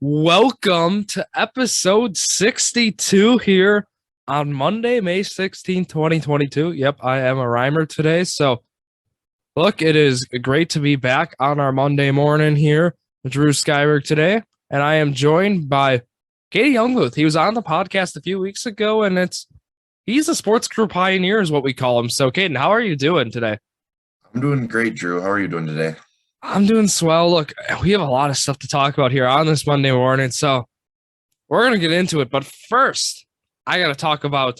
Welcome to episode 62 here on Monday, May 16th, 2022. Yep, I am a rhymer today. So, look, it is great to be back on our Monday morning here with Drew Skyberg today. And I am joined by Caden Jungbluth. He was on the podcast a few weeks ago, and he's a sports crew pioneer is what we call him. So, Caden, how are you doing today? I'm doing great, Drew. How are you doing today? I'm doing swell. Look, we have a lot of stuff to talk about here on this Monday morning, so we're going to get into it. But first, I got to talk about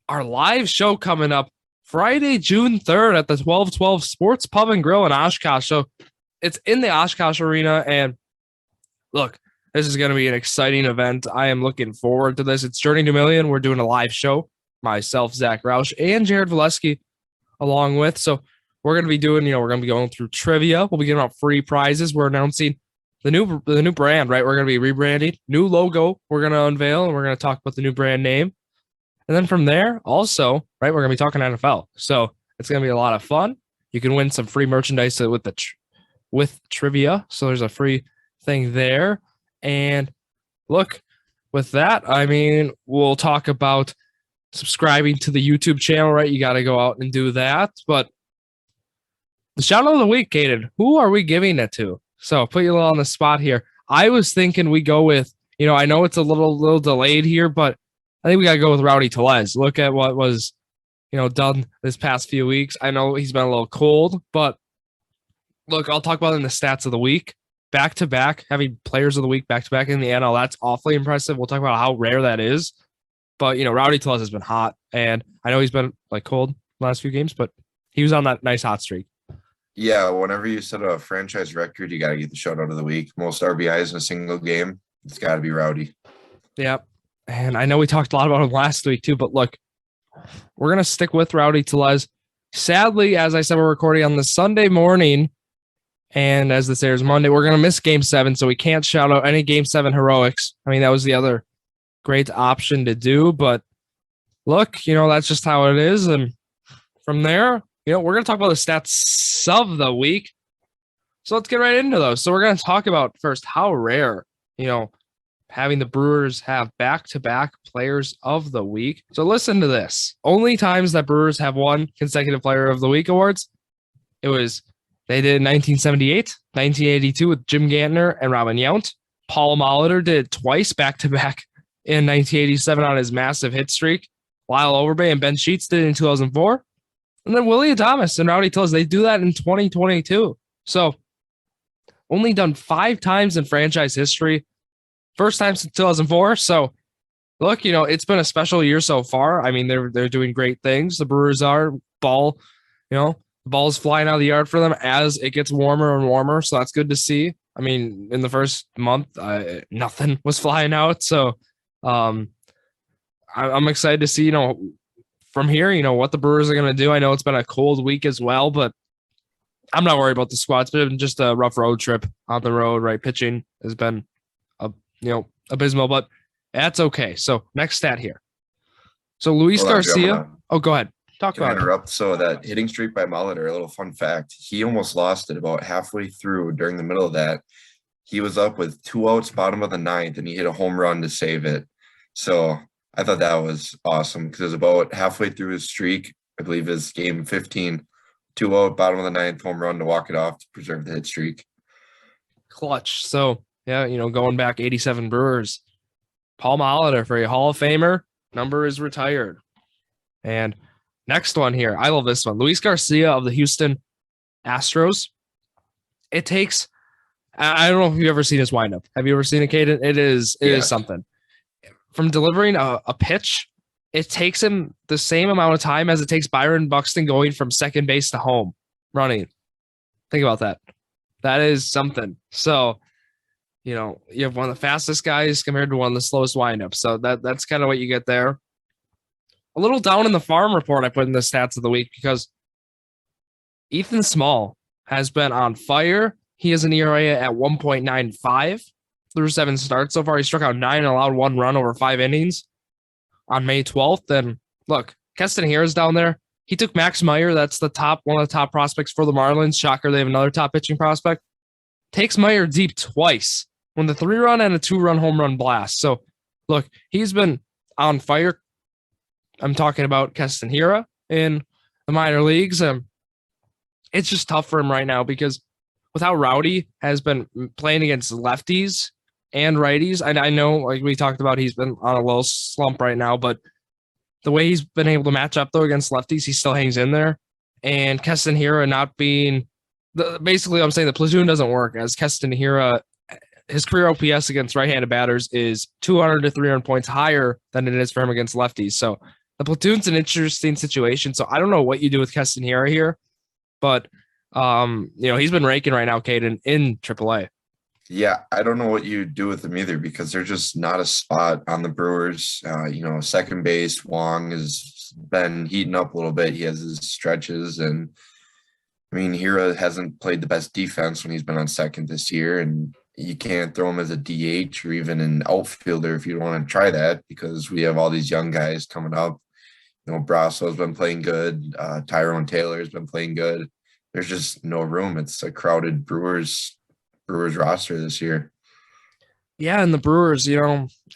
our live show coming up Friday, June 3rd at the 1212 Sports Pub and Grill in Oshkosh. So it's in the Oshkosh Arena, and look, this is going to be an exciting event. I am looking forward to this. It's Journey to Million. We're doing a live show. Myself, Zach Roush, and Jared Valesky along with. So we're going to be doing, we're going to be going through trivia. We'll be giving out free prizes. We're announcing the new brand, right? We're going to be rebranding, new logo we're going to unveil, and we're going to talk about the new brand name. And then from there, also, right, we're going to be talking NFL. So it's going to be a lot of fun. You can win some free merchandise with trivia. So there's a free thing there. And look, with that, we'll talk about subscribing to the YouTube channel, right? You got to go out and do that. But the shout out of the week, Caden, who are we giving it to? So put you a little on the spot here. I was thinking we go with, I know it's a little delayed here, but I think we got to go with Rowdy Tellez. Look at what was, done this past few weeks. I know he's been a little cold, but look, I'll talk about it in the stats of the week. Back to back, having players of the week back to back in the NL, that's awfully impressive. We'll talk about how rare that is. But, Rowdy Tellez has been hot, and I know he's been cold the last few games, but he was on that nice hot streak. Yeah, whenever you set a franchise record, you got to get the shout out of the week. Most RBIs in a single game, it's got to be Rowdy. Yep. And I know we talked a lot about him last week too, but look, we're going to stick with Rowdy Tellez. Sadly, as I said, we're recording on the Sunday morning, and as this airs Monday, we're going to miss Game 7, so we can't shout out any Game 7 heroics. That was the other great option to do, but look, that's just how it is. And from there, we're going to talk about the stats of the week. So let's get right into those. So we're going to talk about first how rare, having the Brewers have back-to-back players of the week. So listen to this. Only times that Brewers have won consecutive player of the week awards, they did in 1978, 1982 with Jim Gantner and Robin Yount. Paul Molitor did it twice back-to-back in 1987 on his massive hit streak. Lyle Overbay and Ben Sheets did it in 2004. And then Willie Adames and Rowdy Tellez, they do that in 2022. So only done 5 times in franchise history. First time since 2004. So look, it's been a special year so far. They're doing great things. The Brewers are the ball's flying out of the yard for them as it gets warmer and warmer. So that's good to see. In the first month, nothing was flying out. So I'm excited to see, from here, what the Brewers are going to do. I know it's been a cold week as well, but I'm not worried about the squad. It's been just a rough road trip on the road, right? Pitching has been, abysmal, but that's okay. So next stat here. So Luis Garcia. Go ahead. Talk about it. Interrupt. So that hitting streak by Molitor, a little fun fact. He almost lost it about halfway through. During the middle of that, he was up with 2 outs, bottom of the 9th, and he hit a home run to save it. So I thought that was awesome because it was about halfway through his streak. I believe his game 15, 2 out, bottom of the 9th, home run to walk it off to preserve the hit streak. Clutch. So, yeah, going back 87 Brewers. Paul Molitor for a Hall of Famer. Number is retired. And next one here. I love this one. Luis Garcia of the Houston Astros. It takes, I don't know if you've ever seen his windup. Have you ever seen it, Caden? It is something. From delivering a pitch, it takes him the same amount of time as it takes Byron Buxton going from second base to home running. Think about that. That is something. So, you have one of the fastest guys compared to one of the slowest windups. So that's kind of what you get there. A little down in the farm report I put in the stats of the week because Ethan Small has been on fire. He has an ERA at 1.95. Through 7 starts so far. He struck out 9 and allowed 1 run over 5 innings on May 12th. And look, Keston Hiura's down there. He took Max Meyer. That's one of the top prospects for the Marlins. Shocker, they have another top pitching prospect. Takes Meyer deep twice when the 3-run and a 2-run home run blast. So, look, he's been on fire. I'm talking about Keston Hiura in the minor leagues. It's just tough for him right now because with how Rowdy has been playing against lefties and righties, and I know, like we talked about, he's been on a little slump right now, but the way he's been able to match up, though, against lefties, he still hangs in there. And Keston Hiura not being basically, I'm saying the platoon doesn't work, as Keston Hiura, his career OPS against right-handed batters is 200 to 300 points higher than it is for him against lefties. So the platoon's an interesting situation. So I don't know what you do with Keston Hiura here, but he's been raking right now, Caden, in AAA. Yeah, I don't know what you do with them either because they're just not a spot on the Brewers. Second base, Wong has been heating up a little bit. He has his stretches, and I mean, Hiura hasn't played the best defense when he's been on second this year, and you can't throw him as a DH or even an outfielder if you don't want to try that because we have all these young guys coming up. Brasso's been playing good. Tyrone Taylor's been playing good. There's just no room. It's a crowded Brewers roster this year. Yeah, and the Brewers,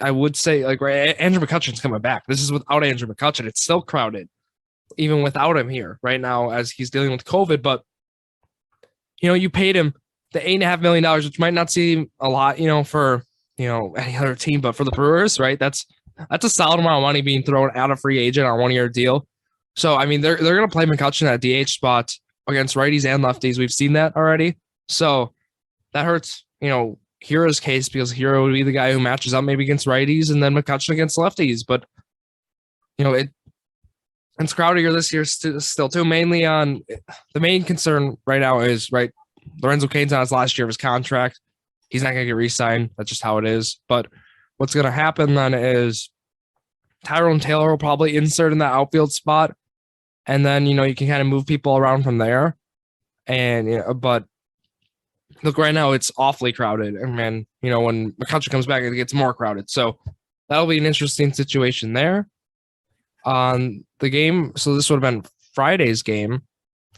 I would say, Andrew McCutchen's coming back. This is without Andrew McCutchen. It's still crowded, even without him here right now as he's dealing with COVID. But, you paid him the $8.5 million, which might not seem a lot, for, any other team, but for the Brewers, right? That's a solid amount of money being thrown at a free agent on a 1-year deal. So, I mean, they're going to play McCutchen at DH spot against righties and lefties. We've seen that already. So that hurts, Hiura's case because Hiura would be the guy who matches up maybe against righties and then McCutchen against lefties. But, it's crowded here this year still too, mainly on the main concern right now is, right, Lorenzo Cain's on his last year of his contract. He's not going to get re-signed. That's just how it is. But what's going to happen then is Tyrone Taylor will probably insert in that outfield spot. And then, you can kind of move people around from there. And, but look, right now it's awfully crowded. And man, when McCutchen comes back, it gets more crowded. So that'll be an interesting situation there. On the game, so this would have been Friday's game.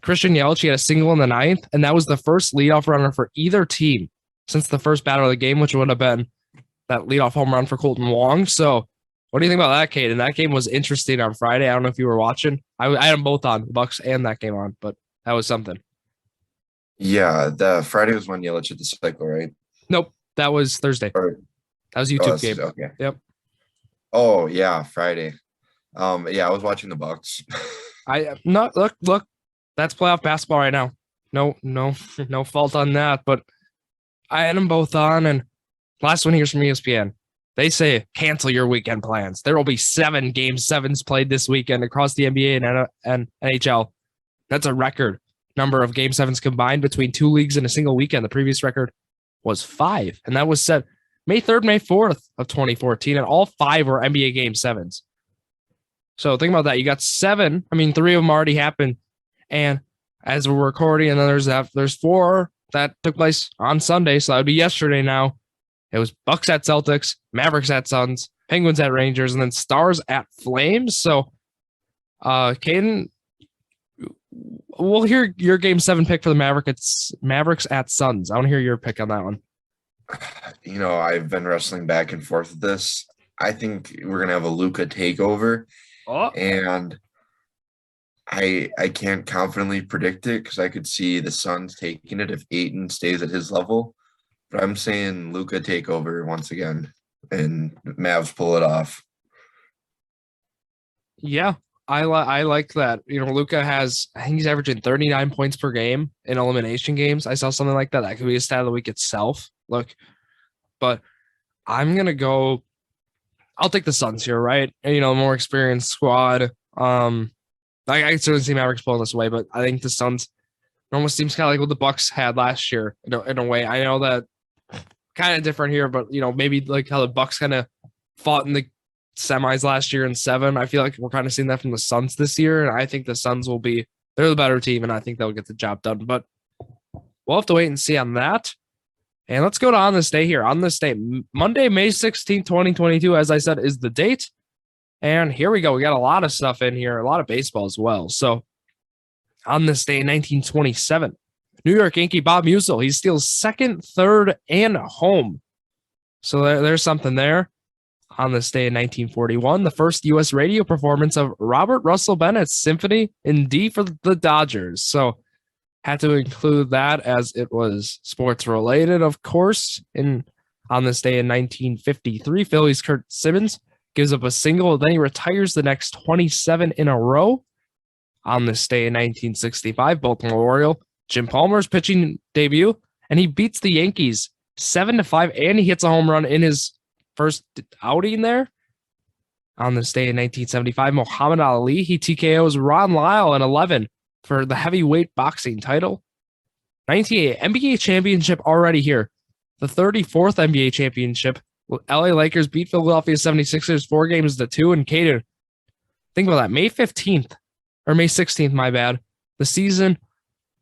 Christian Yelich had a single in the 9th, and that was the first leadoff runner for either team since the first batter of the game, which would have been that leadoff home run for Colton Wong. So what do you think about that, Caden? That game was interesting on Friday. I don't know if you were watching. I had them both on, the Bucks and that game on, but that was something. Yeah, the Friday was when Yelich hit the cycle, right? Nope, that was Thursday. That was YouTube game. Okay. Yep. Oh yeah, Friday. I was watching the Bucks. Look. That's playoff basketball right now. No fault on that. But I had them both on, and last one here's from ESPN. They say cancel your weekend plans. There will be 7 Game 7s played this weekend across the NBA and NHL. That's a record number of Game 7s combined between 2 leagues in a single weekend. The previous record was 5, and that was set May 3rd, May 4th of 2014, and all 5 were NBA Game 7s. So think about that. You got 7. I mean, 3 of them already happened. And as we're recording, and then there's 4 that took place on Sunday. So that would be yesterday now. It was Bucks at Celtics, Mavericks at Suns, Penguins at Rangers, and then Stars at Flames. So, Caden, we'll hear your Game 7 pick for the Mavericks at Suns. I want to hear your pick on that one. I've been wrestling back and forth with this. I think we're going to have a Luka takeover. Oh. And I can't confidently predict it because I could see the Suns taking it if Ayton stays at his level. But I'm saying Luka takeover once again and Mavs pull it off. Yeah, I like that. Luka I think he's averaging 39 points per game in elimination games. I saw something like that. That could be a stat of the week itself. Look, but I'm going to go. I'll take the Suns here, right? More experienced squad. I certainly see Mavericks pulling this away, but I think the Suns almost seems kind of like what the Bucks had last year in a way. I know that kind of different here, but maybe like how the Bucks kind of fought in the semis last year in 7. I feel like we're kind of seeing that from the Suns this year, and I think the Suns they're the better team, and I think they'll get the job done. But we'll have to wait and see on that. And let's go to On This Day here. On This Day, Monday, May 16th, 2022, as I said, is the date. And here we go. We got a lot of stuff in here, a lot of baseball as well. So on this day in 1927, New York Yankee Bob Musial, he steals 2nd, 3rd, and home So there's something there. On this day in 1941, the first U.S. radio performance of Robert Russell Bennett's Symphony in D for the Dodgers. So had to include that as it was sports related, of course. On this day in 1953, Phillies' Curt Simmons gives up a single, then he retires the next 27 in a row. On this day in 1965, Baltimore Oriole, Jim Palmer's pitching debut, and he beats the Yankees 7-5, and he hits a home run in his first outing there. On this day in 1975, Muhammad Ali, he TKOs Ron Lyle in 11 for the heavyweight boxing title. 98 NBA championship already here. The 34th NBA championship. LA Lakers beat Philadelphia 76ers 4-2. And Caden, think about that. May 15th or May 16th, my bad. The season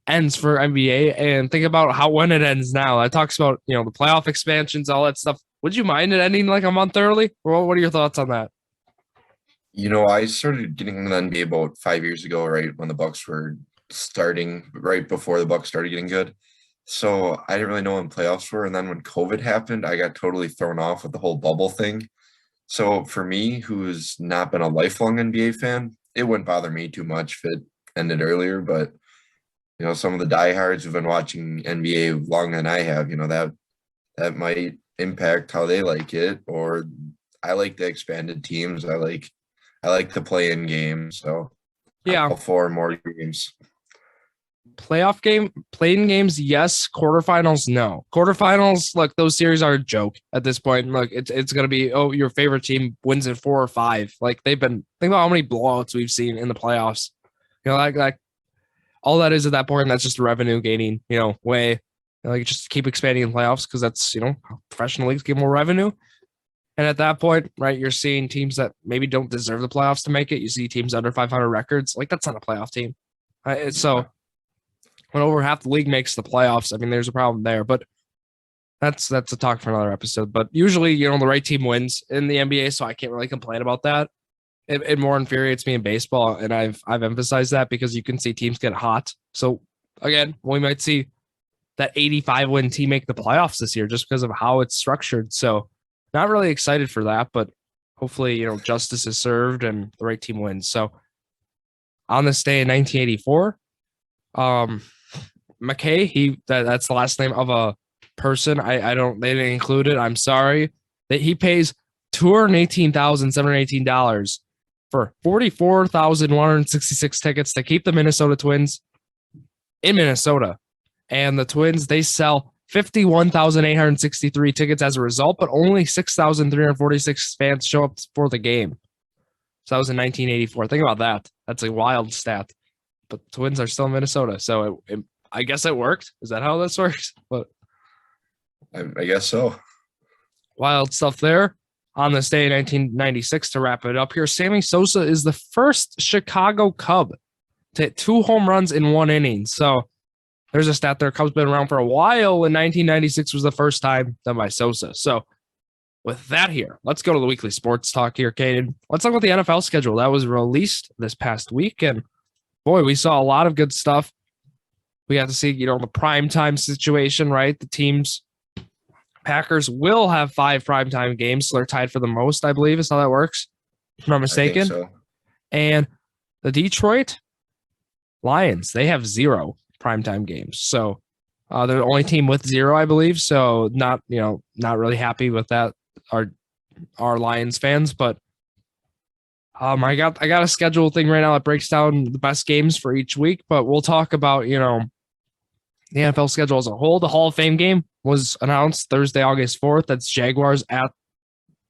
ends for NBA, and think about when it ends now. That talks about, the playoff expansions, all that stuff. Would you mind it ending like a month early? Or what are your thoughts on that? I started getting into the NBA about 5 years ago, right when the Bucks were starting, right before the Bucks started getting good. So I didn't really know when playoffs were. And then when COVID happened, I got totally thrown off with the whole bubble thing. So for me, who's not been a lifelong NBA fan, it wouldn't bother me too much if it ended earlier. But, some of the diehards who've been watching NBA longer than I have, that might impact how they like it. Or I like the expanded teams. I like the play-in game. So yeah, all 4 more games. Play-in games, yes. Quarterfinals, no. Quarterfinals, look, those series are a joke at this point. Look, it's gonna be, your favorite team wins in 4 or 5. Like think about how many blowouts we've seen in the playoffs. Like all that is at that point, that's just a revenue gaining, way. Just keep expanding in playoffs because that's, professional leagues get more revenue. And at that point, right, you're seeing teams that maybe don't deserve the playoffs to make it. You see teams under 500 records. Like, that's not a playoff team. So when over half the league makes the playoffs, I mean, there's a problem there. But that's a talk for another episode. But usually, the right team wins in the NBA, so I can't really complain about that. It more infuriates me in baseball, and I've emphasized that because you can see teams get hot. So again, we might see that 85-win team make the playoffs this year just because of how it's structured. So not really excited for that, but hopefully, justice is served and the right team wins. So on this day in 1984, McKay, that's the last name of a person. They didn't include it. I'm sorry. That he pays $218,718 for 44,166 tickets to keep the Minnesota Twins in Minnesota. And the Twins, they sell 51,863 tickets as a result, but only 6,346 fans show up for the game. So that was in 1984. Think about that. That's a wild stat. But the Twins are still in Minnesota. So I guess it worked. Is that how this works? But I guess so. Wild stuff there. On this day in 1996, to wrap it up here, Sammy Sosa is the first Chicago Cub to hit 2 home runs in 1 inning. So there's a stat there. Cubs been around for a while, and 1996 was the first time done by Sosa. So with that here, let's go to the weekly sports talk here, Caden. Let's talk about the NFL schedule. That was released this past week, and boy, we saw a lot of good stuff. We got to see, the primetime situation, right? The teams, Packers will have 5 primetime games, so they're tied for the most, I believe, is how that works, if I'm not mistaken. I think so. And the Detroit Lions, they have 0 primetime games. So they're the only team with 0, I believe. So not really happy with that, our Lions fans, but I got a schedule thing right now that breaks down the best games for each week, but we'll talk about, the NFL schedule as a whole. The Hall of Fame game was announced Thursday, August 4th. That's Jaguars at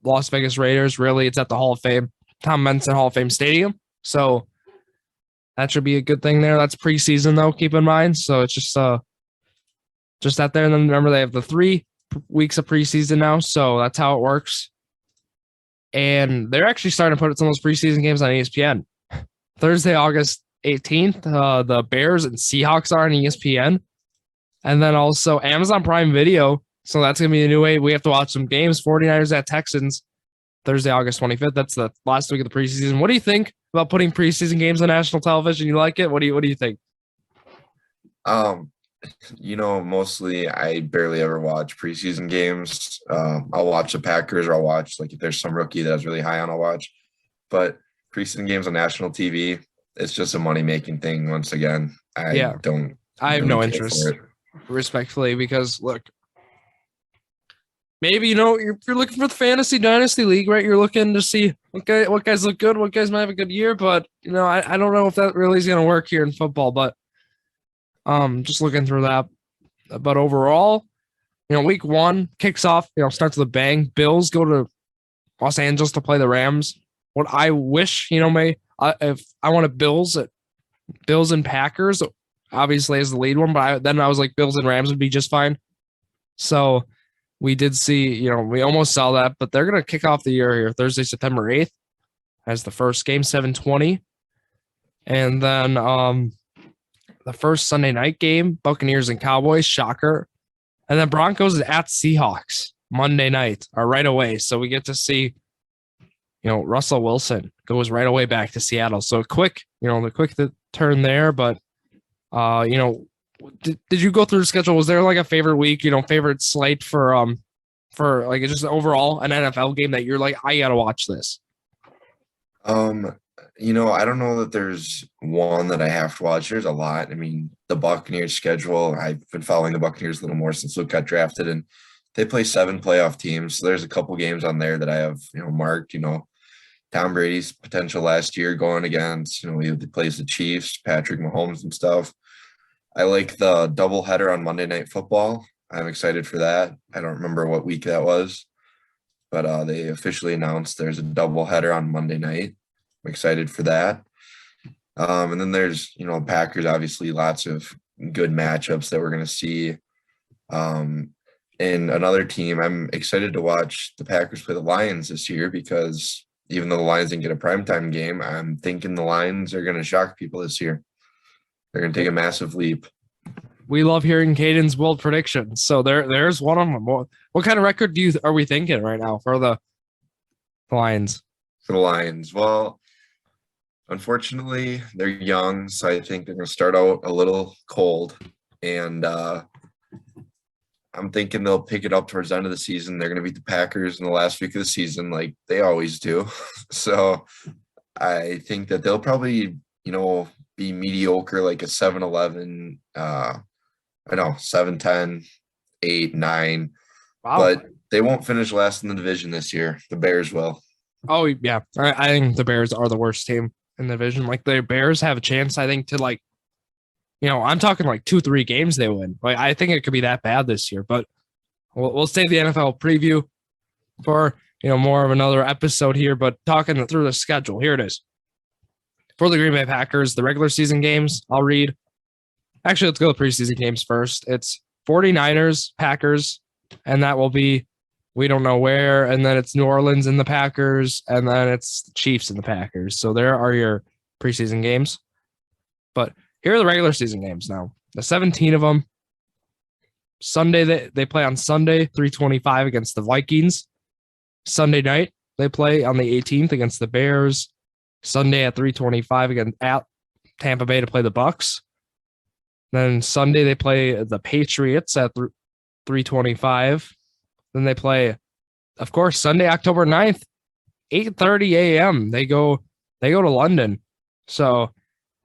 Las Vegas Raiders. Really, it's at the Hall of Fame, Tom Benson Hall of Fame Stadium. So that should be a good thing there. That's preseason, though, keep in mind. So it's just out there. And then remember, they have the 3 weeks of preseason now. So that's how it works. And they're actually starting to put some of those preseason games on ESPN. Thursday, August 18th, the Bears and Seahawks are on ESPN. And then also Amazon Prime Video. So that's going to be a new way. We have to watch some games. 49ers at Texans, Thursday, August 25th. That's the last week of the preseason. What do you think about putting preseason games on national television? You like it? What do you think? Mostly I barely ever watch preseason games. I'll watch the Packers, or I'll watch, like, if there's some rookie that I was really high on, I'll watch. But preseason games on national TV, it's just a money making thing. Once again, I Yeah, don't I have really no care for interest, it. respectfully, because look, maybe you're looking for the fantasy dynasty league, right? You're looking to see what guys look good, what guys might have a good year, but I don't know if that really is going to work here in football. But just looking through that, but overall, week one kicks off, starts with a bang. Bills go to Los Angeles to play the Rams. What I wish, if I wanted Bills and Packers, obviously as the lead one, but then I was like Bills and Rams would be just fine. So we did see, we almost saw that, but they're going to kick off the year here Thursday, September 8th as the first game, 7:20. And then the first Sunday night game, Buccaneers and Cowboys, shocker. And then Broncos at Seahawks Monday night or right away. So we get to see, Russell Wilson goes right away back to Seattle. So the quick turn there. But, did you go through the schedule? Was there like a favorite week, favorite slate for like just overall an NFL game that you're like, I got to watch this? I don't know that there's one that I have to watch. There's a lot. I mean, the Buccaneers schedule, I've been following the Buccaneers a little more since Luke got drafted, and they play 7 playoff teams. So there's a couple games on there that I have, marked. Tom Brady's potential last year going against, he plays the Chiefs, Patrick Mahomes and stuff. I like the doubleheader on Monday Night Football. I'm excited for that. I don't remember what week that was, but they officially announced there's a doubleheader on Monday night. I'm excited for that. And then there's, Packers, obviously lots of good matchups that we're going to see. And another team, I'm excited to watch the Packers play the Lions this year, because even though the Lions didn't get a primetime game, I'm thinking the Lions are going to shock people this year. They're going to take a massive leap. We love hearing Caden's bold predictions. So there's one of them. What kind of record are we thinking right now for the Lions? For the Lions, well, unfortunately, they're young, so I think they're going to start out a little cold. And I'm thinking they'll pick it up towards the end of the season. They're going to beat the Packers in the last week of the season like they always do. So I think that they'll probably, be mediocre, like a 7-11, 7-10, 8-9. Wow. But they won't finish last in the division this year. The Bears will. Oh, yeah. I think the Bears are the worst team in the division. Like, the Bears have a chance, I think, to I'm talking like 2-3 games they win. Like, I think it could be that bad this year, but we'll save the NFL preview for, more of another episode here, but talking through the schedule, here it is. For the Green Bay Packers, the regular season games, I'll read. Actually, let's go with preseason games first. It's 49ers, Packers, and that will be, we don't know where, and then it's New Orleans and the Packers, and then it's the Chiefs and the Packers. So there are your preseason games. But here are the regular season games now. The 17 of them. Sunday, they play on Sunday, 3:25 against the Vikings. Sunday night, they play on the 18th against the Bears. Sunday at 3:25 again at Tampa Bay to play the Bucks. Then Sunday they play the Patriots at 3:25. Then they play, of course, Sunday, October 9th, 8:30 a.m. They go to London. So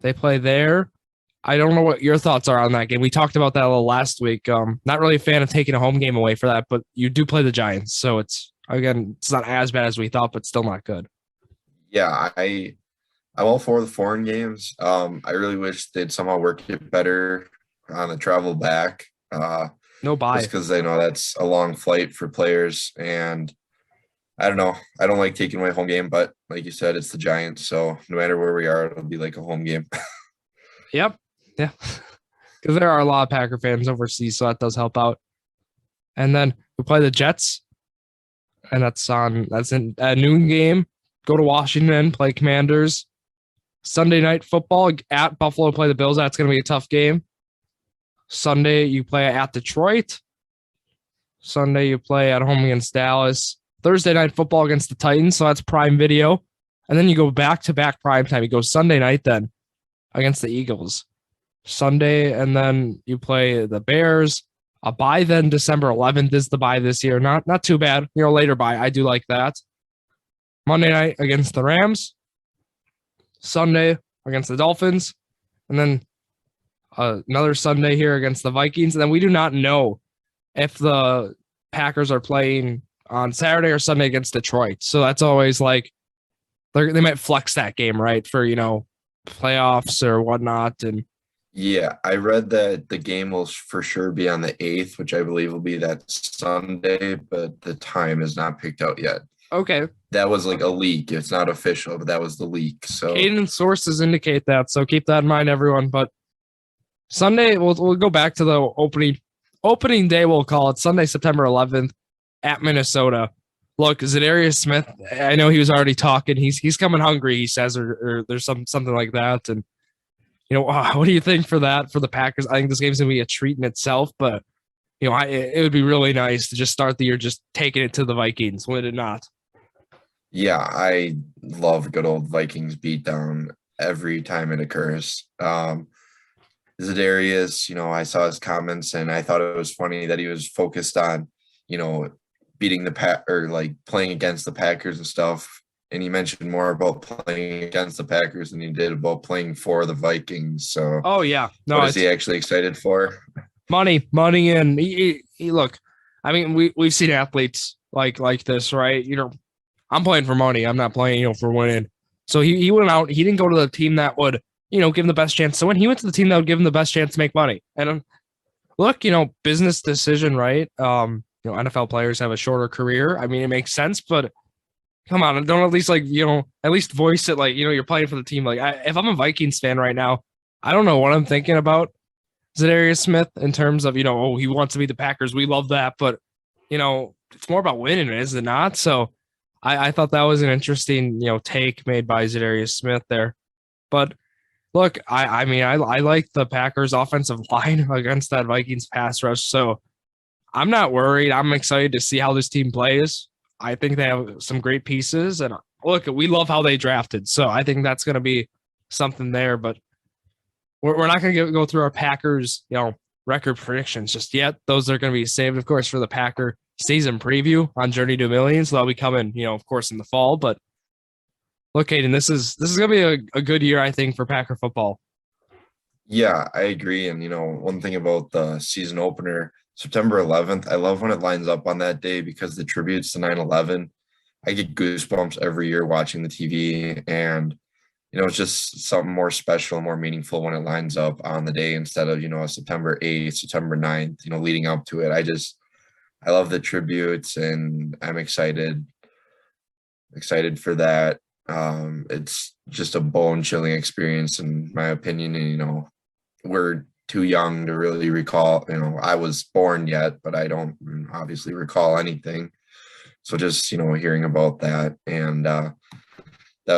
they play there. I don't know what your thoughts are on that game. We talked about that a little last week. Not really a fan of taking a home game away for that, but you do play the Giants. So it's not as bad as we thought, but still not good. Yeah, I'm all for the foreign games. I really wish they'd somehow work it better on the travel back. No bye. Just because I know that's a long flight for players, and I don't know. I don't like taking away home game, but like you said, it's the Giants, so no matter where we are, it'll be like a home game. Yep. Yeah. Because there are a lot of Packer fans overseas, so that does help out. And then we play the Jets, and that's in a noon game. Go to Washington, play Commanders. Sunday night football at Buffalo, play the Bills. That's going to be a tough game. Sunday, you play at Detroit. Sunday, you play at home against Dallas. Thursday night football against the Titans, so that's Prime Video. And then you go back-to-back prime time. You go Sunday night then against the Eagles. Sunday, and then you play the Bears. A bye then December 11th is the bye this year. Not too bad. Later bye. I do like that. Monday night against the Rams. Sunday against the Dolphins. And then another Sunday here against the Vikings. And then we do not know if the Packers are playing on Saturday or Sunday against Detroit. So that's always like they might flex that game, right, for, playoffs or whatnot. And yeah, I read that the game will for sure be on the 8th, which I believe will be that Sunday, but the time is not picked out yet. Okay. That was like a leak. It's not official, but that was the leak. So Caden sources indicate that, so keep that in mind, everyone. But Sunday, we'll go back to the opening day, we'll call it Sunday, September 11th at Minnesota. Look, Zadarius Smith, I know he was already talking. He's coming hungry, he says, or there's something like that. And what do you think for that for the Packers? I think this game's gonna be a treat in itself, but it would be really nice to just start the year just taking it to the Vikings. Would it not? Yeah, I love good old Vikings beatdown every time it occurs. Zadarius, I saw his comments and I thought it was funny that he was focused on, beating the or like playing against the Packers and stuff. And he mentioned more about playing against the Packers than he did about playing for the Vikings. So, oh yeah, no, what is he actually excited for? Money, and he look. I mean, we've seen athletes like this, right? I'm playing for money. I'm not playing, for winning. So he went out. He didn't go to the team that would, give him the best chance. So when he went to the team that would give him the best chance to make money, and look, business decision, right? NFL players have a shorter career. I mean, it makes sense, but come on, don't at least at least voice it like, you're playing for the team. Like if I'm a Vikings fan right now, I don't know what I'm thinking about Zadarius Smith in terms of, he wants to be the Packers. We love that, but it's more about winning, is it not? So I thought that was an interesting, take made by Zadarius Smith there. But look, I mean, I like the Packers offensive line against that Vikings pass rush. So I'm not worried. I'm excited to see how this team plays. I think they have some great pieces, and look, we love how they drafted. So I think that's going to be something there, but we're not going to go through our Packers, record predictions just yet. Those are going to be saved, of course, for the Packer season preview on Journey to Millions. So that'll be coming, of course, in the fall. But look, Caden, this is going to be a good year, I think, for Packer football. Yeah, I agree. And, one thing about the season opener, September 11th, I love when it lines up on that day because the tributes to 9/11, I get goosebumps every year watching the TV. And, it's just something more special, more meaningful when it lines up on the day instead of, a September 8th, September 9th, leading up to it. I love the tributes and I'm excited for that. It's just a bone-chilling experience in my opinion. And, we're too young to really recall, I was born yet, but I don't obviously recall anything. So just, hearing about that. And the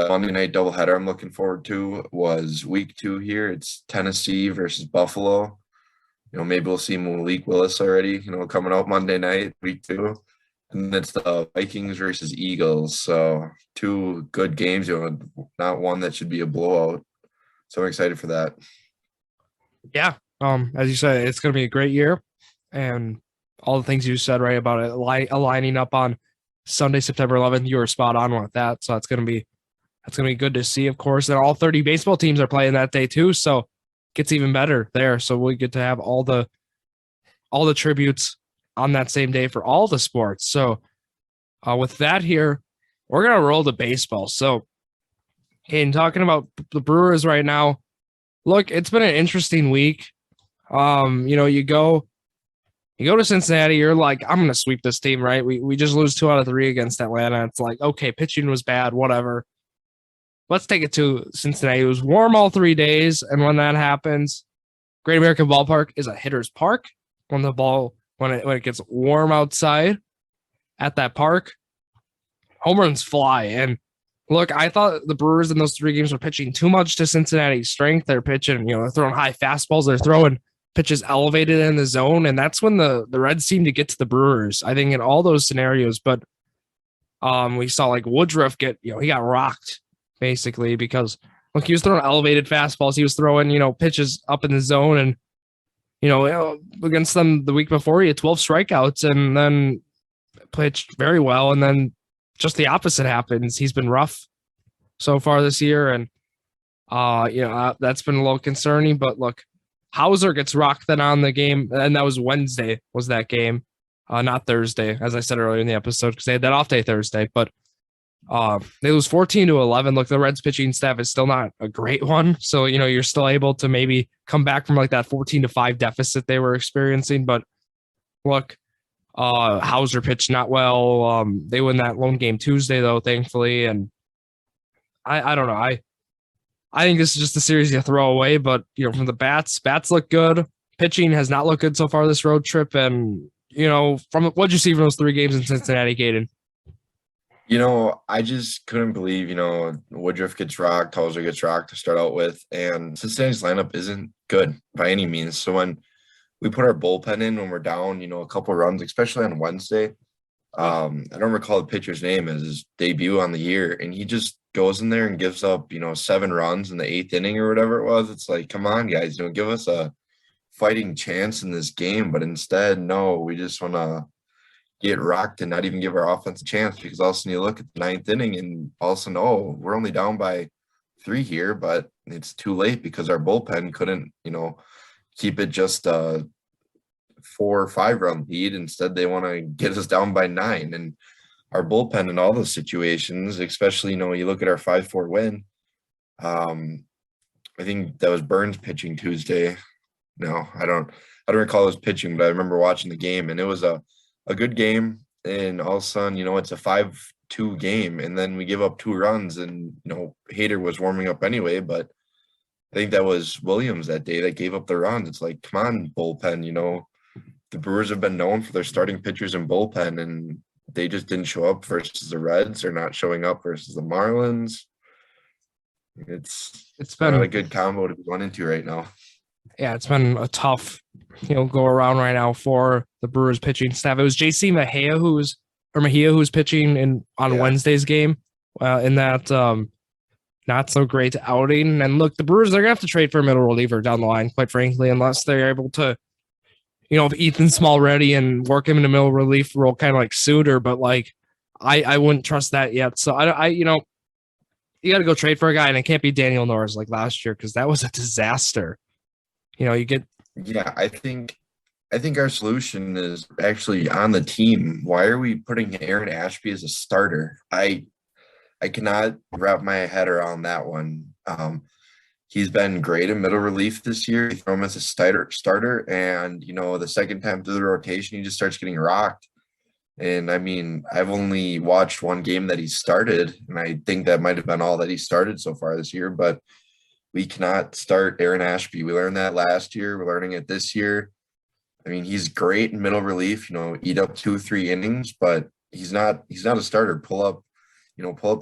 Monday night doubleheader I'm looking forward to was week 2 here. It's Tennessee versus Buffalo. Maybe we'll see Malik Willis already, coming out Monday night, week 2. And it's the Vikings versus Eagles. So 2 good games, not one that should be a blowout. So I'm excited for that. Yeah. As you said, it's going to be a great year, and all the things you said, right, about it aligning up on Sunday, September 11th, you were spot on with that. So that's going to be good to see, of course. And all 30 baseball teams are playing that day too. So it gets even better there. So we get to have all the tributes on that same day for all the sports. So with that here, we're going to roll to baseball. So in talking about the Brewers right now, look, it's been an interesting week. You go to Cincinnati, you're like, I'm going to sweep this team, right? We just lose 2 out of 3 against Atlanta. It's like, okay, pitching was bad, whatever. Let's take it to Cincinnati. It was warm all 3 days, and when that happens, Great American Ballpark is a hitter's park. When it gets warm outside at that park, home runs fly. And look, I thought the Brewers in those 3 games were pitching too much to Cincinnati's strength. They're pitching, they're throwing high fastballs. They're throwing pitches elevated in the zone. And that's when the Reds seem to get to the Brewers, I think, in all those scenarios. But we saw like Woodruff he got rocked basically because Look, he was throwing elevated fastballs. He was throwing, pitches up in the zone. And, against them the week before, he had 12 strikeouts and then played very well. And then just the opposite happens. He's been rough so far this year. And, that's been a little concerning. But look, Hauser gets rocked then on the game. And that was Wednesday, was that game, not Thursday, as I said earlier in the episode, because they had that off day Thursday. But they lose 14-11. Look, the Reds pitching staff is still not a great one. So, you're still able to maybe come back from like that 14-5 deficit they were experiencing. But look, Hauser pitched not well. They win that lone game Tuesday, though, thankfully. And I don't know. I think this is just a series you throw away. But, from the bats look good. Pitching has not looked good so far this road trip. And, from what'd you see from those 3 games in Cincinnati, Caden? I just couldn't believe, Woodruff gets rocked, Hauser gets rocked to start out with, and Cincinnati's lineup isn't good by any means. So when we put our bullpen in when we're down, a couple runs, especially on Wednesday, I don't recall the pitcher's name as his debut on the year, and he just goes in there and gives up, 7 runs in the 8th inning or whatever it was. It's like, come on, guys, give us a fighting chance in this game. But instead, no, we just want to get rocked and not even give our offense a chance, because all of a sudden you look at the 9th inning and all of a sudden, we're only down by 3 here, but it's too late because our bullpen couldn't, keep it just a 4 or 5 run lead. Instead, they want to get us down by 9. And our bullpen in all those situations, especially, you look at our 5-4 win. I think that was Burns pitching Tuesday. No, I don't recall his pitching, but I remember watching the game, and it was a good game, and all of a sudden, it's a 5-2 game, and then we give up 2 runs, and, Hader was warming up anyway, but I think that was Williams that day that gave up the runs. It's like, come on, bullpen, the Brewers have been known for their starting pitchers and bullpen, and they just didn't show up versus the Reds. They're not showing up versus the Marlins. It's been not a good combo to be going into right now. Yeah, it's been a tough, go around right now for the Brewers pitching staff. It was JC Mejia who's pitching on Wednesday's game in that not so great outing. And look, the Brewers, they're gonna have to trade for a middle reliever down the line, quite frankly, unless they're able to, if Ethan Small ready and work him in a middle relief role, kind of like Suter. But like, I wouldn't trust that yet. So I you got to go trade for a guy, and it can't be Daniel Norris like last year, because that was a disaster. You get. Yeah, I think our solution is actually on the team. Why are we putting Aaron Ashby as a starter? I cannot wrap my head around that one. He's been great in middle relief this year. You throw him as a starter, and the second time through the rotation, he just starts getting rocked. And I mean, I've only watched 1 game that he started, and I think that might have been all that he started so far this year. But we cannot start Aaron Ashby. We learned that last year. We're learning it this year. I mean, he's great in middle relief, eat up 2-3 innings, but he's not a starter. Pull up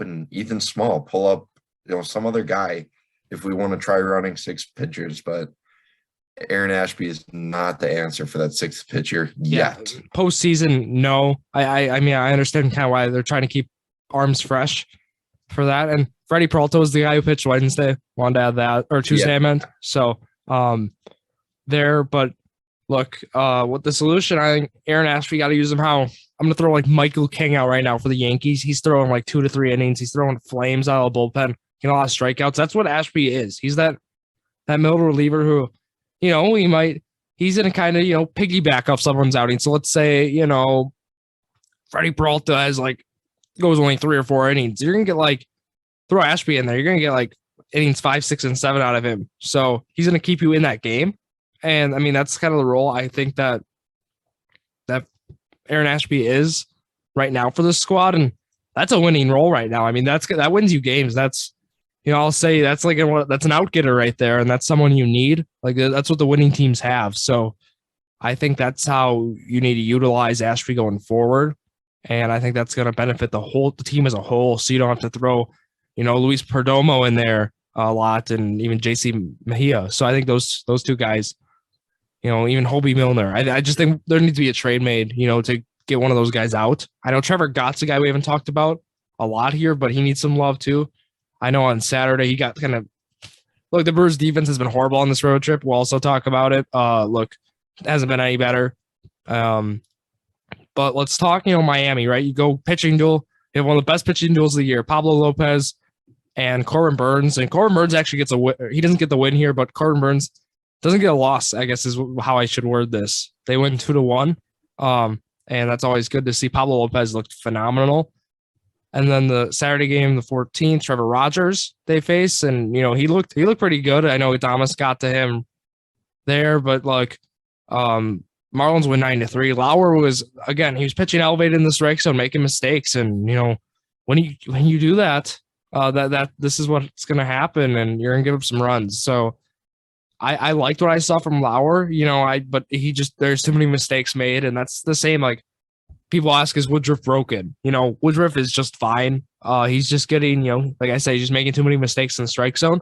an Ethan Small, pull up, some other guy if we want to try running 6 pitchers. But Aaron Ashby is not the answer for that 6th pitcher yet. Yeah, postseason, no. I mean, I understand kind of why they're trying to keep arms fresh for that. And Freddie Peralta was the guy who pitched Wednesday. Wanted to add that, or Tuesday, I meant. So but look, with the solution, I think Aaron Ashby got to use him how I'm going to throw like Michael King out right now for the Yankees. He's throwing like 2 to 3 innings. He's throwing flames out of the bullpen, getting a lot of strikeouts. That's what Ashby is. He's that middle reliever who, he's going to kind of, piggyback off someone's outing. So let's say, Freddie Peralta has goes only 3 or 4 innings. You're going to get throw Ashby in there. You're going to get innings 5, 6, and 7 out of him. So he's going to keep you in that game. And I mean, that's kind of the role I think that Aaron Ashby is right now for the squad. And that's a winning role right now. I mean, that wins you games. That's, I'll say that's that's an out-getter right there. And that's someone you need. That's what the winning teams have. So I think that's how you need to utilize Ashby going forward. And I think that's going to benefit the team as a whole. So you don't have to throw, Luis Perdomo in there a lot, and even JC Mejia. So I think those 2 guys, even Hobie Milner. I just think there needs to be a trade made, to get one of those guys out. I know Trevor Gott's a guy we haven't talked about a lot here, but he needs some love too. I know on Saturday he got kind of look, the Brewers defense has been horrible on this road trip. We'll also talk about it. Look, it hasn't been any better. But let's talk, Miami, right? You go pitching duel. You have one of the best pitching duels of the year. Pablo Lopez and Corbin Burns. And Corbin Burns actually gets a win. He doesn't get the win here, but Corbin Burns doesn't get a loss, I guess is how I should word this. They win 2-1. And that's always good to see. Pablo Lopez looked phenomenal. And then the Saturday game, the 14th, Trevor Rogers they face. And, he looked pretty good. I know Adames got to him there, but Marlins win 9-3. Lauer was, again, he was pitching elevated in the strike zone, making mistakes. And, when you do that, this is what's going to happen, and you're going to give up some runs. So I liked what I saw from Lauer, but there's too many mistakes made. And that's the same, like people ask, is Woodruff broken? Woodruff is just fine. He's just getting, like I say, he's just making too many mistakes in the strike zone.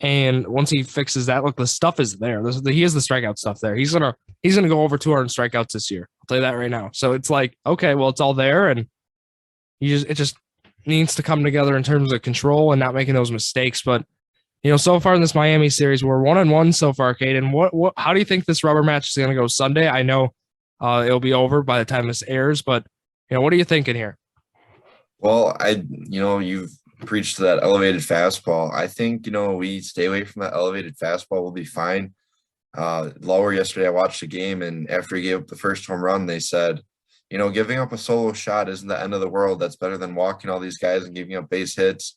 And once he fixes that, look, the stuff is there. He has the strikeout stuff there. He's gonna go over 200 strikeouts this year. I'll tell you that right now. So it's like, okay, well, it's all there, and it just needs to come together in terms of control and not making those mistakes. But so far in this Miami series, we're 1-1 so far, Caden. What? How do you think this rubber match is gonna go Sunday? I know it'll be over by the time this airs, but what are you thinking here? Well, you've preached to that elevated fastball. I think, we stay away from that elevated fastball. We'll be fine. Lauer yesterday, I watched the game, and after he gave up the first home run, they said, giving up a solo shot isn't the end of the world. That's better than walking all these guys and giving up base hits.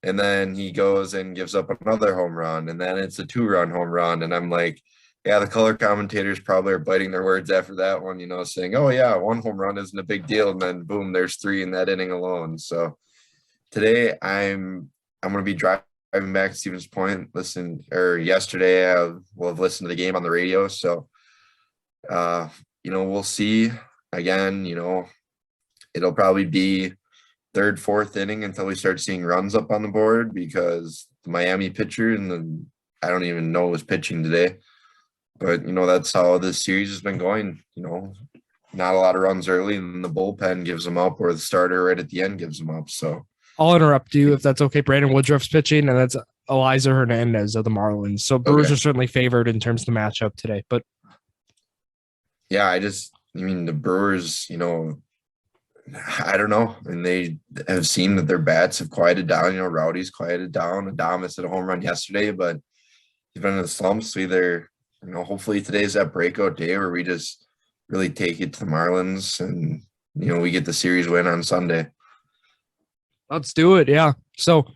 And then he goes and gives up another home run, and then it's a 2-run home run. And I'm like, yeah, the color commentators probably are biting their words after that one, saying, oh yeah, 1 home run isn't a big deal. And then boom, there's 3 in that inning alone. So today I'm going to be driving back to Stevens Point. Yesterday we'll have listened to the game on the radio. So, we'll see. Again, it'll probably be 3rd, 4th inning until we start seeing runs up on the board, because the Miami pitcher I don't even know was pitching today. But, that's how this series has been going. Not a lot of runs early, and the bullpen gives them up, or the starter right at the end gives them up. So I'll interrupt you if that's okay. Brandon Woodruff's pitching, and that's Eliza Hernandez of the Marlins. So Brewers are certainly favored in terms of the matchup today. But yeah, the Brewers, I don't know. And they have seen that their bats have quieted down. Rowdy's quieted down. Adames hit a home run yesterday, but he's been in the slumps. So either, hopefully today's that breakout day where we just really take it to the Marlins and, we get the series win on Sunday. Let's do it. Yeah. So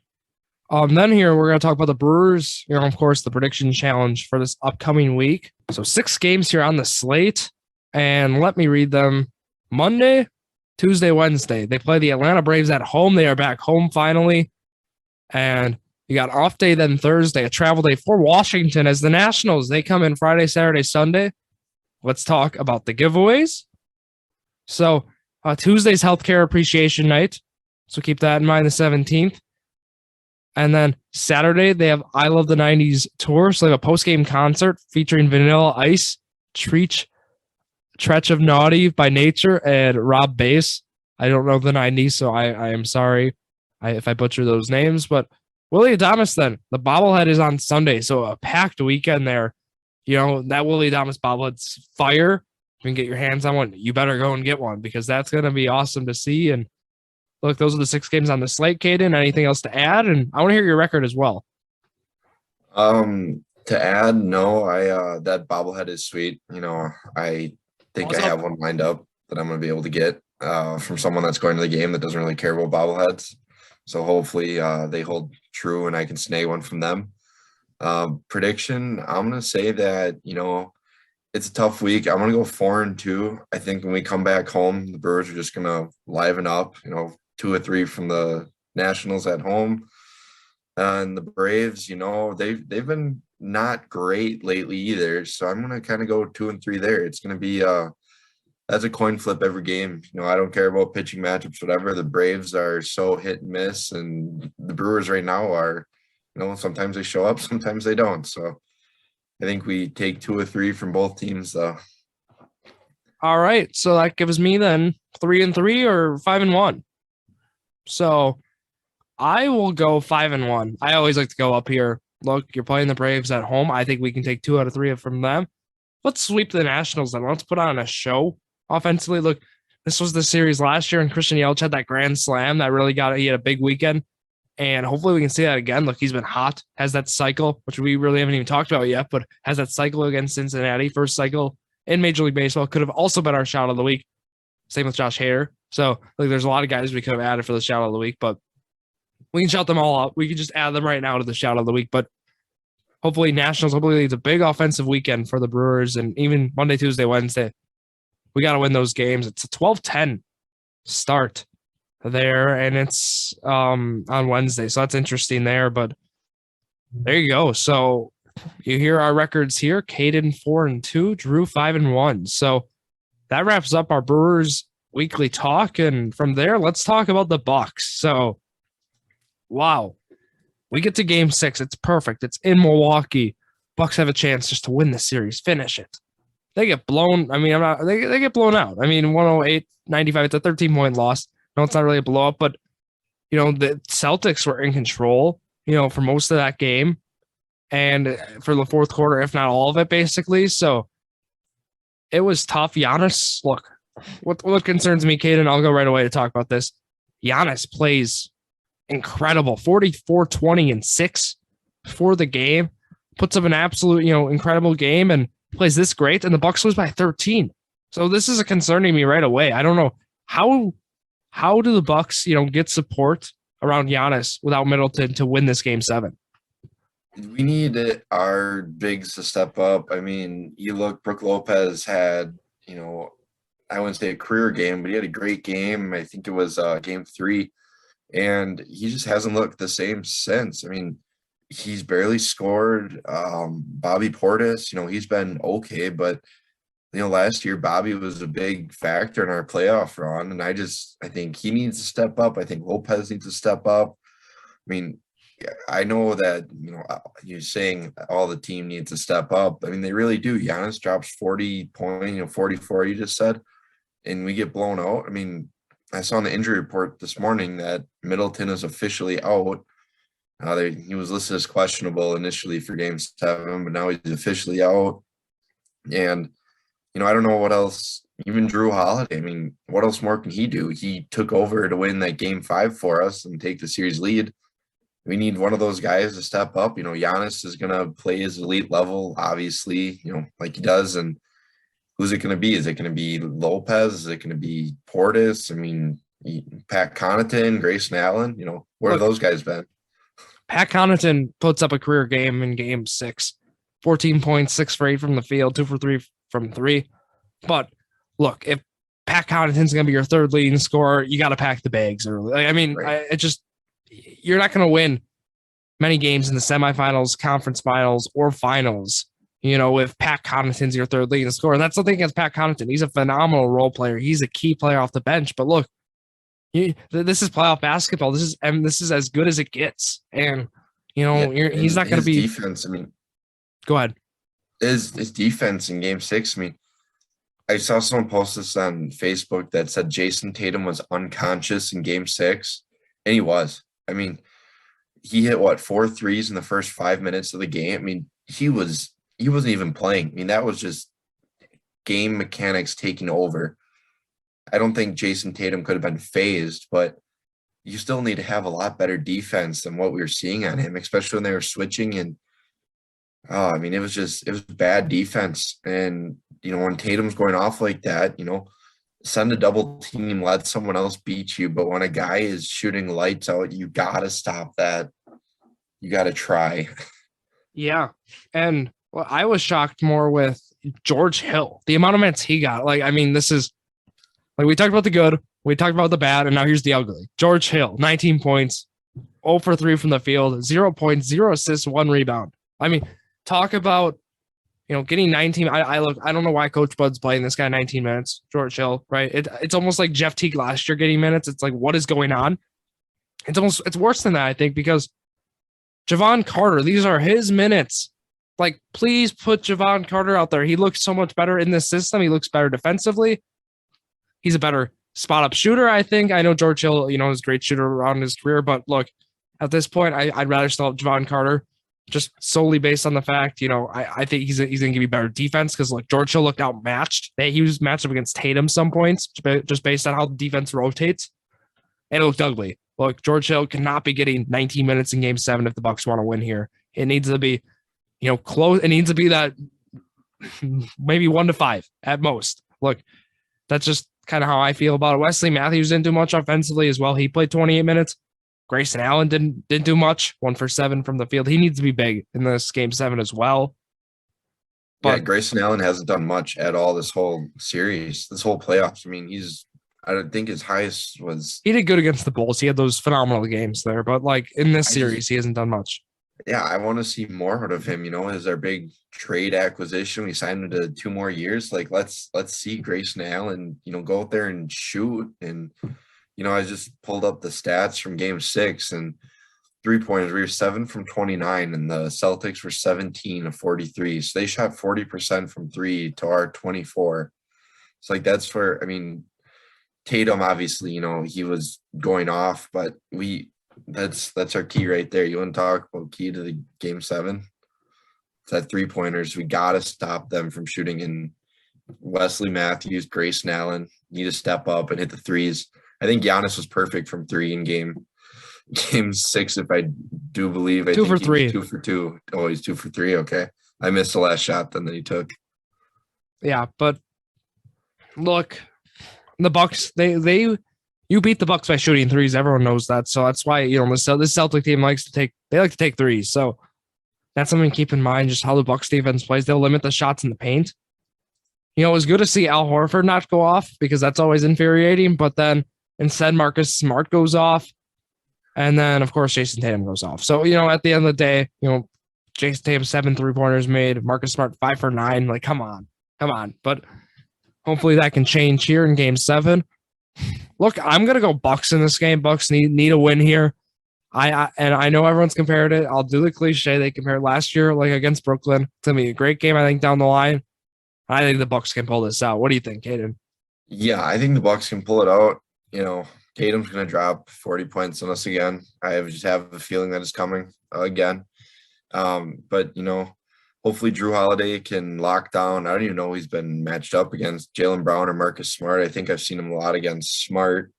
then here we're going to talk about the Brewers, of course, the prediction challenge for this upcoming week. So 6 games here on the slate, and let me read them. Monday, Tuesday, Wednesday, they play the Atlanta Braves at home. They are back home finally. And you got off day then Thursday, a travel day for Washington as the Nationals. They come in Friday, Saturday, Sunday. Let's talk about the giveaways. So Tuesday's Healthcare Appreciation Night. So keep that in mind, the 17th. And then Saturday, they have I Love the 90s tour. So they have a post-game concert featuring Vanilla Ice, Treach of Naughty by Nature, and Rob Bass. I don't know the 90s, so I am sorry if I butcher those names. But Willie Adames then, the bobblehead is on Sunday. So a packed weekend there. That Willie Adames bobblehead's fire. If you can get your hands on one, you better go and get one, because that's going to be awesome to see. And look, those are the 6 games on the slate, Caden. Anything else to add? And I want to hear your record as well. To add, no, that bobblehead is sweet. I think I have one lined up that I'm going to be able to get from someone that's going to the game that doesn't really care about bobbleheads. So hopefully they hold true and I can snag one from them. Prediction, I'm going to say that, it's a tough week. I'm going to go 4-2. I think when we come back home, the Brewers are just going to liven up, 2 or 3 from the Nationals at home. And the Braves, they've been not great lately either. So I'm going to kind of go 2-3 there. It's going to be that's a coin flip every game. I don't care about pitching matchups, whatever. The Braves are so hit and miss, and the Brewers right now are, sometimes they show up, sometimes they don't. So I think we take 2 or 3 from both teams, though. All right. So that gives me then 3-3 or 5-1. So I will go 5-1. I always like to go up here. look, you're playing the Braves at home. I think we can take 2 out of 3 from them. Let's sweep the Nationals then. Let's put on a show offensively. Look, this was the series last year, and Christian Yelich had that grand slam that really got it. He had a big weekend, and hopefully we can see that again. Look, he's been hot, has that cycle, which we really haven't even talked about yet, but has that cycle against Cincinnati. First cycle in Major League Baseball. Could have also been our shout of the week. Same with Josh Hader. So, like, there's a lot of guys we could have added for the shout of the week, but we can shout them all out. We can just add them right now to the shout of the week, but hopefully Nationals, hopefully it's a big offensive weekend for the Brewers, and even Monday, Tuesday, Wednesday. We got to win those games. It's a 12-10 start there, and it's on Wednesday. So that's interesting there, but there you go. So you hear our records here. Caden 4-2, Drew 5-1. So that wraps up our Brewers weekly talk. And from there, let's talk about the Bucks. So, wow. We get to game 6. It's perfect. It's in Milwaukee. Bucks have a chance just to win the series, finish it. They get blown. I mean, they get blown out. I mean, 108-95. It's a 13-point loss. No, it's not really a blow up, but the Celtics were in control, for most of that game, and for the fourth quarter, if not all of it, basically. So it was tough. Giannis, look, what concerns me, Caden, I'll go right away to talk about this. Giannis plays incredible, 44, 20, and 6 for the game. Puts up an absolute, incredible game and plays this great. And the Bucks lose by 13. So this is concerning me right away. I don't know how do the Bucks, get support around Giannis without Middleton to win this game 7? We need our bigs to step up. I mean, you look, Brook Lopez had, I wouldn't say a career game, but he had a great game. I think it was game 3. And he just hasn't looked the same since. I mean, he's barely scored. Bobby Portis, he's been okay, but last year Bobby was a big factor in our playoff run, and I think he needs to step up. I think Lopez needs to step up. I mean, I know that you're saying all the team needs to step up. I mean, they really do. Giannis drops 40 points, 44. You just said, and we get blown out. I mean, I saw in the injury report this morning that Middleton is officially out. He was listed as questionable initially for game 7, but now he's officially out. And, I don't know what else, even Drew Holiday. I mean, what else more can he do? He took over to win that game 5 for us and take the series lead. We need one of those guys to step up. Giannis is going to play his elite level, obviously, like he does. And who's it going to be? Is it going to be Lopez? Is it going to be Portis? I mean, Pat Connaughton, Grayson Allen, where have those guys been? Pat Connaughton puts up a career game in game 6, 14 points, 6 for 8 from the field, 2 for 3 from 3. But look, if Pat Connaughton's going to be your third leading scorer, you got to pack the bags early. I mean, right. You're not going to win many games in the semifinals, conference finals, or finals, if Pat Connaughton's your third leading scorer. And that's the thing against Pat Connaughton. He's a phenomenal role player. He's a key player off the bench. But look, this is playoff basketball. This is as good as it gets. And, he's not going to be defense. I mean, go ahead. His defense in game 6. I mean, I saw someone post this on Facebook that said Jason Tatum was unconscious in game 6, and he was. I mean, he hit 4 threes in the first 5 minutes of the game. I mean, he wasn't even playing. I mean, that was just game mechanics taking over. I don't think Jason Tatum could have been phased, but you still need to have a lot better defense than what we were seeing on him, especially when they were switching. And I mean, it was bad defense. And, when Tatum's going off like that, send a double team, let someone else beat you. But when a guy is shooting lights out, you got to stop that. You got to try. Yeah. And I was shocked more with George Hill, the amount of minutes he got. This is we talked about the good, we talked about the bad, and now here's the ugly. George Hill, 19 points, 0 for 3 from the field, 0 points, 0 assists, 1 rebound. I mean, talk about, getting 19. I don't know why Coach Bud's playing this guy 19 minutes, George Hill, right? It's almost like Jeff Teague last year getting minutes. It's like, what is going on? It's worse than that, I think, because Javon Carter, these are his minutes. Please put Javon Carter out there. He looks so much better in this system. He looks better defensively. He's a better spot-up shooter, I think. I know George Hill, is a great shooter around his career, but look, at this point, I'd rather still have Javon Carter. just solely based on the fact, I think he's going to give you better defense because like George Hill looked outmatched. He was matched up against Tatum some points just based on how the defense rotates, and it looked ugly. Look, George Hill cannot be getting 19 minutes in Game 7 if the Bucks want to win here. It needs to be, close. It needs to be that maybe 1-5 at most. Look, that's just kind of how I feel about it. Wesley Matthews didn't do much offensively as well. He played 28 minutes. Grayson Allen didn't do much. 1 for 7 from the field. He needs to be big in this Game 7 as well. But Grayson Allen hasn't done much at all this whole series, this whole playoffs. I mean, I don't think his highest was. He did good against the Bulls. He had those phenomenal games there, but like in this series, he hasn't done much. Yeah, I want to see more out of him. As our big trade acquisition, we signed him to 2 more years. Like, let's see Grayson Allen, go out there and shoot. And I just pulled up the stats from Game 6 and 3-pointers. We were 7 from 29, and the Celtics were 17 of 43. So they shot 40% from 3 to our 24. It's like that's where Tatum, obviously, he was going off, but that's our key right there. You want to talk about key to the Game 7? It's that 3-pointers. We got to stop them from shooting. In Wesley Matthews, Grayson Allen need to step up and hit the threes. I think Giannis was perfect from 3 in Game 6, if I do believe. 2 for 3. 2 for 2. Oh, he's 2 for 3. Okay. I missed the last shot then that he took. Yeah, but look, the Bucks, you beat the Bucks by shooting threes. Everyone knows that. So that's why, this Celtic team likes to take threes. So that's something to keep in mind, just how the Bucks defense plays. They'll limit the shots in the paint. It was good to see Al Horford not go off because that's always infuriating. But then instead, Marcus Smart goes off. And then, of course, Jason Tatum goes off. So, at the end of the day, Jason Tatum 7 3-pointers made, Marcus Smart 5 for 9. Like, come on. But hopefully that can change here in Game 7. Look, I'm going to go Bucks in this game. Bucks need a win here. I know everyone's compared it. I'll do the cliche. They compared last year, like against Brooklyn. It's going to be a great game, I think, down the line. I think the Bucks can pull this out. What do you think, Caden? Yeah, I think the Bucks can pull it out. Tatum's going to drop 40 points on us again. I just have a feeling that it's coming again. But, hopefully Drew Holiday can lock down. I don't even know who he's been matched up against, Jaylen Brown or Marcus Smart. I think I've seen him a lot against Smart,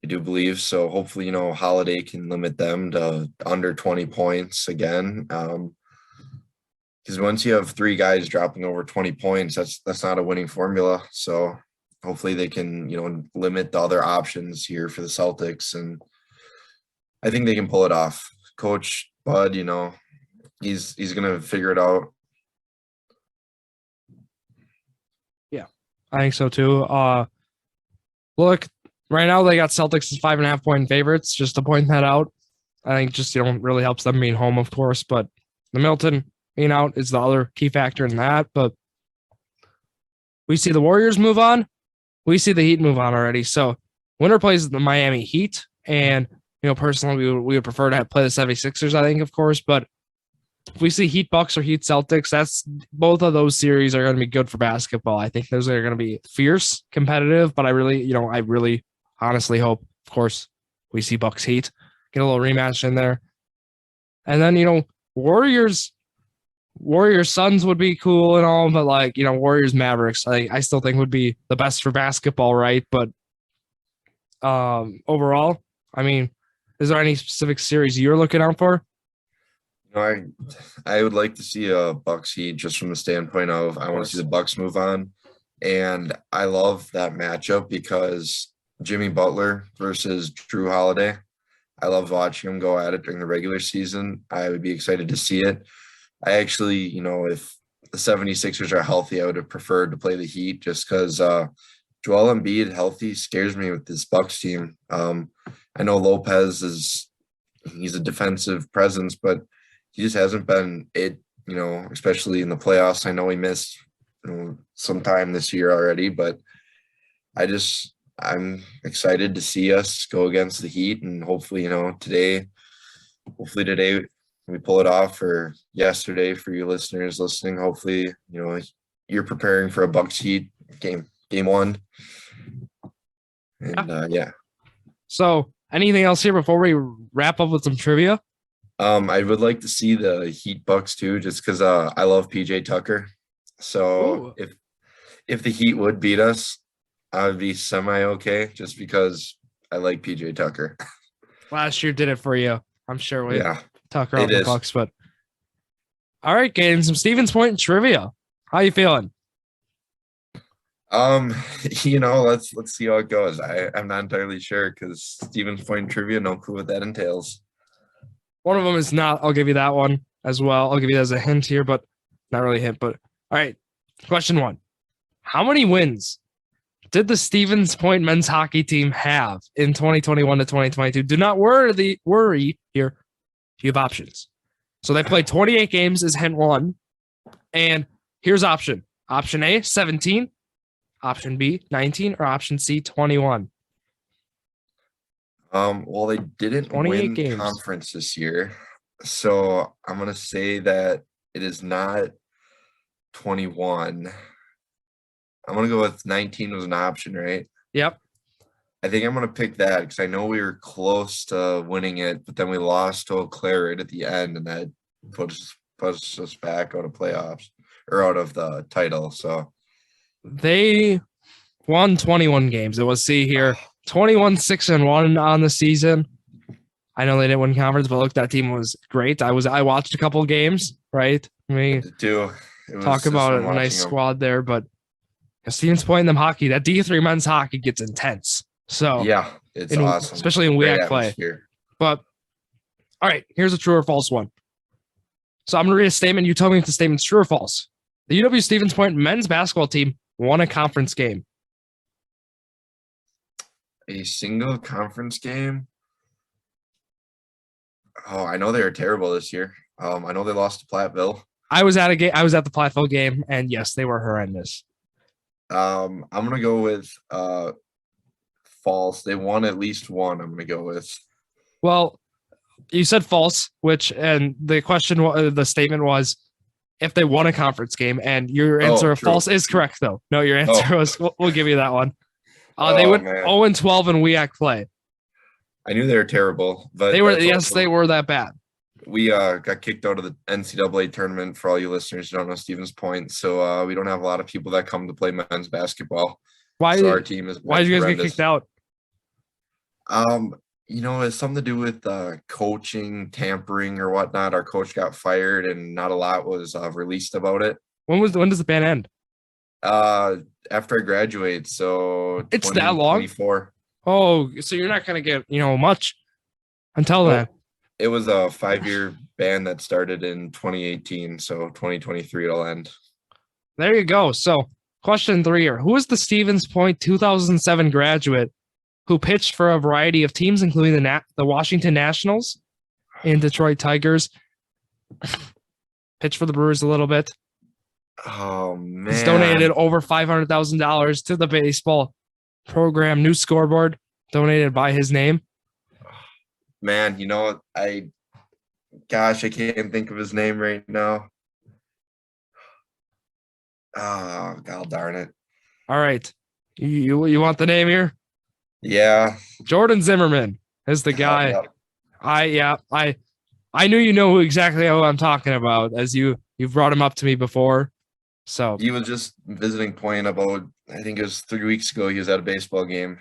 I do believe. So hopefully, Holiday can limit them to under 20 points again. Because once you have 3 guys dropping over 20 points, that's not a winning formula. So hopefully they can, limit the other options here for the Celtics. And I think they can pull it off. Coach Bud, he's going to figure it out. Yeah, I think so too. Look, right now they got Celtics as 5.5-point favorites, just to point that out. I think just, really helps them being home, of course, but the Milton being out is the other key factor in that. But we see the Warriors move on. We see the Heat move on already. So winner plays the Miami Heat. And, personally, we would prefer to play the 76ers, I think, of course. But if we see Heat Bucks or Heat Celtics, both of those series are going to be good for basketball. I think those are going to be fierce, competitive. But I really honestly hope, of course, we see Bucks Heat. Get a little rematch in there. And then, Warriors Suns would be cool and all, but Warriors Mavericks, I still think would be the best for basketball, right? But overall, is there any specific series you're looking out for? I would like to see a Bucks Heat just from the standpoint of I want to see the Bucks move on. And I love that matchup because Jimmy Butler versus Drew Holiday. I love watching them go at it during the regular season. I would be excited to see it. I actually, if the 76ers are healthy, I would have preferred to play the Heat just because Joel Embiid healthy scares me with this Bucks team. I know Lopez he's a defensive presence, but he just hasn't been it, especially in the playoffs. I know he missed some time this year already, but I'm excited to see us go against the Heat, and hopefully today we pull it off, or yesterday for you listeners listening. Hopefully, you're preparing for a Bucks Heat game 1. And yeah. So anything else here before we wrap up with some trivia? I would like to see the Heat Bucks too, just because I love PJ Tucker. So Ooh. if the Heat would beat us, I would be semi okay, just because I like PJ Tucker. Last year did it for you. I'm sure with Yeah, Tucker it on the is. Bucks, but all right, Gaten, some Stevens Point trivia. How you feeling? Um, let's see how it goes. I'm not entirely sure because Stevens Point trivia, no clue what that entails. One of them is not. I'll give you that one as well. I'll give you that as a hint here, but not really a hint. But all right, question one: how many wins did the Stevens Point men's hockey team have in 2021 to 2022? Do not worry here. You have options. So they played 28 games is hint one. And here's option. Option A, 17. Option B, 19. Or option C, 21. Well, they didn't 28 win games. conference this year, so I'm gonna say that it is not 21. I'm gonna go with 19 was an option, right? Yep. I think I'm gonna pick that because I know we were close to winning it, but then we lost to Eau Claire right at the end, and that puts us back out of playoffs or out of the title. So They won 21 games. It was see here 21-6-1 on the season. I know they didn't win conference, but look, that team was great. I watched a couple of games, right? I mean, talk about a nice squad there, but Stevens Point in them hockey, that D3 men's hockey gets intense. So yeah, it's awesome, especially in WEAC play. But all right, here's a true or false one. So I'm gonna read a statement. You tell me if the statement's true or false. The UW Stevens Point men's basketball team won a conference game. A single conference game? Oh, I know they were terrible this year. I know they lost to Platteville. I was at the Platteville game, and yes, they were horrendous. I'm gonna go with false. They won at least one. I'm gonna go with. Well, you said false, and the statement was if they won a conference game, and your answer of false is correct though. No, your answer was we'll give you that one. They went 0-12 in WEAC play. I knew they were terrible, but they were they were that bad. We got kicked out of the NCAA tournament for all you listeners who don't know Stevens Point. So we don't have a lot of people that come to play men's basketball. Why? So our team is. Why did you guys get kicked out? It's something to do with coaching, tampering, or whatnot. Our coach got fired, and not a lot was released about it. When does the ban end? After I graduate, so it's that long. 24. Oh, so you're not gonna get much until then. It was a 5-year ban that started in 2018, so 2023 it'll end. There you go. So, question 3 here: who is the Stevens Point 2007 graduate who pitched for a variety of teams, including the Washington Nationals and Detroit Tigers? Pitched for the Brewers a little bit. Oh man! He's donated over $500,000 to the baseball program. New scoreboard donated by his name. Man, I can't think of his name right now. Oh, God darn it. All right. You want the name here? Yeah. Jordan Zimmerman is the guy. I knew you know exactly who I'm talking about, as you've brought him up to me before. So he was just visiting Point about, I think it was 3 weeks ago. He was at a baseball game.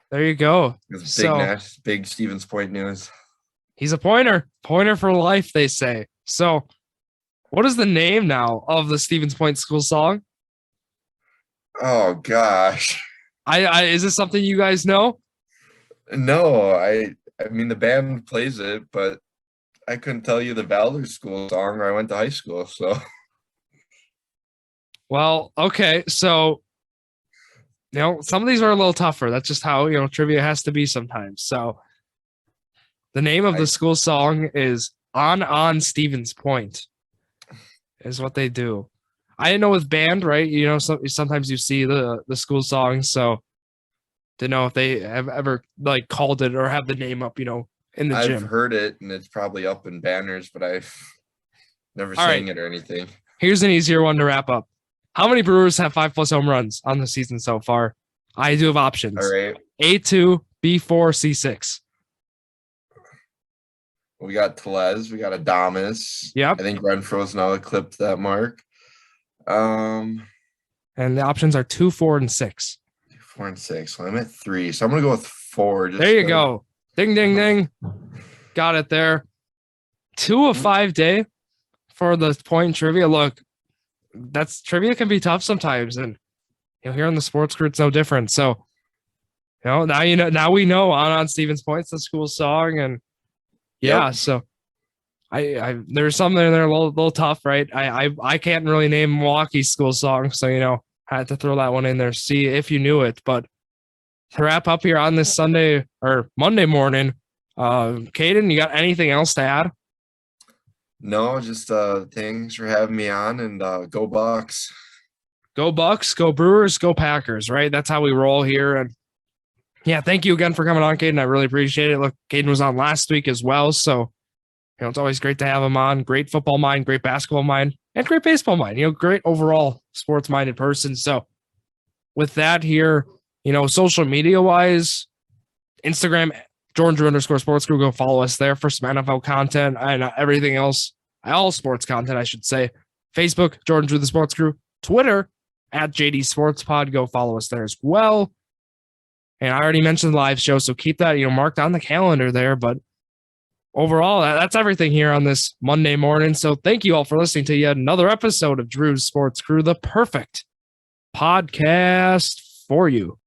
There you go. It's big Stevens Point news. He's a pointer for life, they say. So, what is the name now of the Stevens Point school song? Oh gosh, is this something you guys know? No, I mean the band plays it, but I couldn't tell you the Valor school song where I went to high school. So, well, okay, so. Some of these are a little tougher. That's just how, trivia has to be sometimes. So the name of the school song is On Stevens Point is what they do. I didn't know with band, right? Sometimes you see the school songs. So to know if they have ever called it or have the name up, in the gym. I've heard it and it's probably up in banners, but I've never seen it or anything. Here's an easier one to wrap up. How many Brewers have 5+ home runs on the season so far? I do have options. All right. A2, B4, C6. We got Telez. We got Adamas. Yep. I think Renfro's now eclipsed that mark. And the options are 2, 4, and 6. 4 and 6. Well, I'm at 3, so I'm gonna go with 4. There you go. Ding, ding, ding. Got it there. 2 of 5 day for the point trivia. Look, that's trivia can be tough sometimes, and here on the Sports Crew, it's no different. So, now we know on Stevens Point's the school song, and so I there's something in there a little tough, right? I can't really name Milwaukee's school song, so I had to throw that one in there, see if you knew it. But to wrap up here on this Sunday or Monday morning, Caden, you got anything else to add? No, just thanks for having me on, and go Bucks. Go Bucks, go Brewers, go Packers, right? That's how we roll here. And thank you again for coming on, Caden. I really appreciate it. Look, Caden was on last week as well, so it's always great to have him on. Great football mind, great basketball mind, and great baseball mind. Great overall sports-minded person. So with that here, social media-wise, Instagram, Jordon_Sports Crew, go follow us there for some NFL content and everything else, all sports content, I should say. Facebook, Jordon Drew the Sports Crew. Twitter, @JD Sports Pod. Go follow us there as well. And I already mentioned the live show, so keep that, marked on the calendar there. But overall, that's everything here on this Monday morning. So thank you all for listening to yet another episode of Drew's Sports Crew, the perfect podcast for you.